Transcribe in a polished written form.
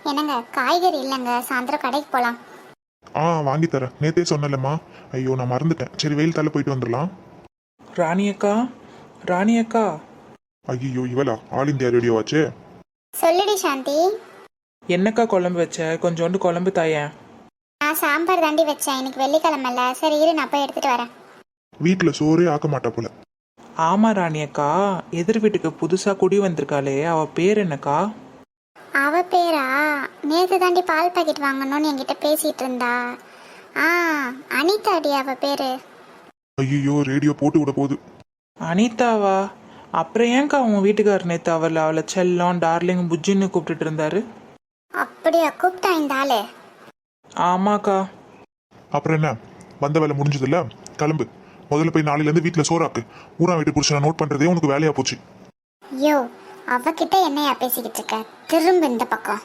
என்னங்க காய்கறி இல்லைங்க, சாயந்தரம் கடைக்கு போகலாம். வாங்கி தரேன், நேத்தே சொன்னலம்மா. ஐயோ நான் மறந்துட்டேன். சரி வெயில் தள்ள போயிட்டு வந்துடலாம். ராணி அக்கா, ராணி அக்கா. ஐயோ இவளா ஆல் இந்தியா ரேடியோ ஆச்சே. சொல்லுடி சாந்தி. என்னக்கா குழம்பு வச்ச? கொஞ்சோண்டு குழம்பு தாயேன். நான் சாம்பார் தாண்டி வச்சேன், இன்னைக்கு வெள்ளிக்கிழமைல. சரி இரு, நான் போய் எடுத்துட்டு வரேன். வீட்டில் சோறே ஆக்க மாட்டா போல. ஆமா ராணி அக்கா, எதிர் வீட்டுக்கு புதுசா குடி வந்திருக்காளே, அவ பேர் என்னக்கா? அவ பேரா? நேற்று தாண்டி பால் பாக்கெட் வாங்கணும்னு என்கிட்ட பேசிட்டு இருந்தா. ஆ, அனிதாடி அவ பேரு. ஐயோ ரேடியோ போட்டு விட போகுது. அனிதாவா? அப்புறம் ஏன்க்கா உன் வீட்டுக்காரர் நேத்து அவளை செல்லம் டார்லிங் புஜ்ஜின்னு கூப்பிட்டுட்டு இருந்தாரு? அப்படியா கூப்பிட்டா இந்த ஆளு? ஆமாக்கா. அப்புறம் என்ன, வந்த வேலை முடிஞ்சதில்ல, கிளம்பு. முதல்ல போய் நாளையிலேருந்து வீட்டில் சோறாக்கு. ஊரா வீட்டு புருஷனை நோட் பண்ணுறதே உனக்கு வேலையாக போச்சு. யோ, அவகிட்ட என்னையா பேசிக்கிட்டு இருக்க? திரும்ப இந்த பக்கம்.